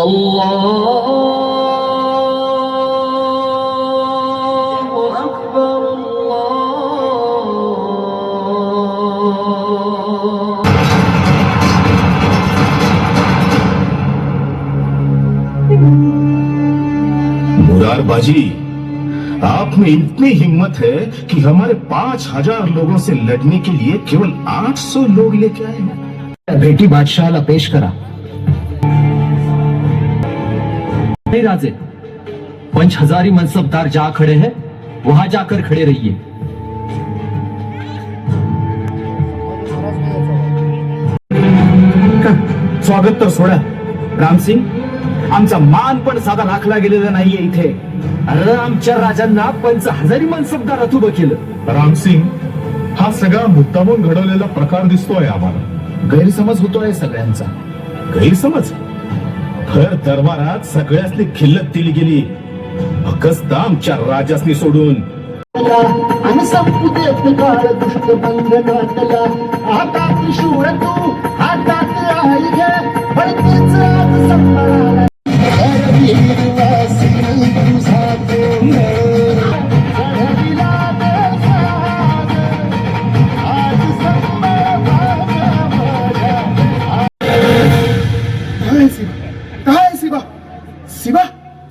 अल्लाहु अकबर मुरारबाजी, आप में इतनी हिम्मत है कि हमारे 5,000 लोगों से लड़ने के लिए केवल 800 लोग लेके आए हैं। बेटी बादशाहला पेश करा। नहीं राजे, 5,000 मनसबदार जा खड़े हैं, वहां जाकर खड़े रहिए। स्वागत तर सोडा रामसिंग, आमचा मान पण साधा राखला गेलेला नाहीये इथे। अरे आमच्या राजांना 5,000 मनसबदारात उभं केलं। रामसिंग, हा सगळा मुद्दामून घडवलेला प्रकार दिसतोय आम्हाला। गैरसमज होतोय सगळ्यांचा। गैरसमज? भर दरबारात सगळ्यासनी खिल्लत दिली गेली, फक्त आमच्या राजासनी सोडून। आणि संपुते काळ दुष्ट बंग नाटला, आता त्रिशूळ तू हातात आहे गे, भडकेच आज संभाळाला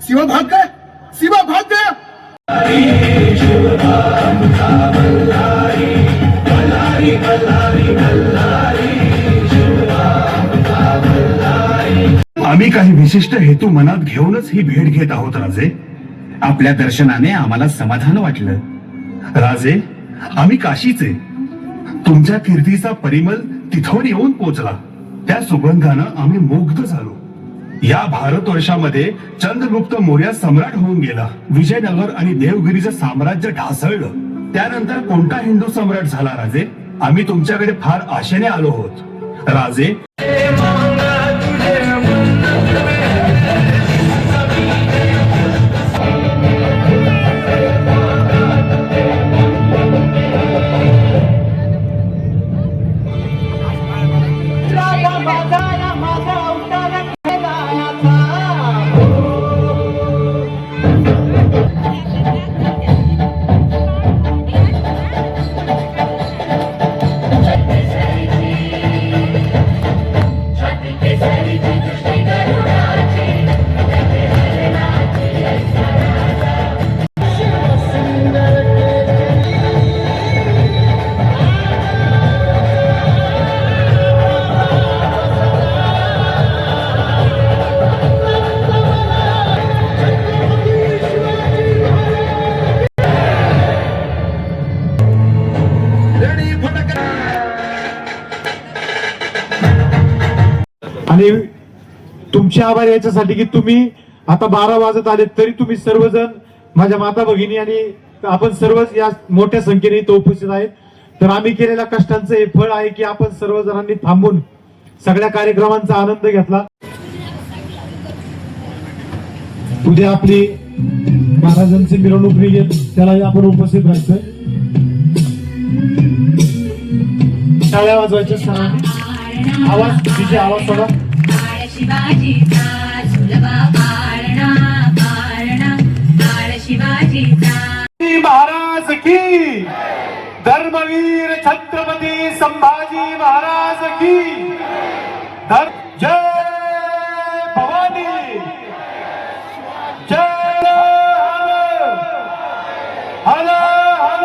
शिवा भाग गया, शिवा भाग गया। आम्ही काही विशिष्ट हेतू मनात घेऊनच ही भेट घेत आहोत राजे। आपल्या दर्शनाने आम्हाला समाधान वाटलं। राजे, आम्ही काशीचे, तुमच्या कीर्तीचा परिमल तिथून येऊन पोचला, त्या सुगंधानं आम्ही मुग्ध झालो। या भारतवर्षामध्ये चंद्रगुप्त मौर्य सम्राट होऊन गेला, विजयनगर आणि देवगिरीचं साम्राज्य ढासळलं। त्यानंतर कोणता हिंदू सम्राट झाला राजे? आम्ही तुमच्याकडे फार आशेने आलो आहोत राजे। आणि तुमचे आभार याच्यासाठी की तुम्ही आता 12 वाजत आले तरी तुम्ही सर्वजण, माझ्या माता भगिनी आणि आपण सर्वच या मोठ्या संख्येने इथं उपस्थित आहेत। तर आम्ही केलेल्या कष्टांचं हे फळ आहे की आपण सर्वजणांनी थांबून सगळ्या कार्यक्रमांचा आनंद घेतला। उद्या आपली महाराजांची मिरवणूक निघेल, त्यालाही आपण उपस्थित राहायचंय। टाळ्या वाजवायच्या सरांनी, आवाज तिचे आवाज सोडा। शिवाजीचा झुलवा पाळणा पाळणा, शिवाजीचा महाराज की, धर्मवीर छत्रपती संभाजी महाराज की, जय भवानी, जय हर हर।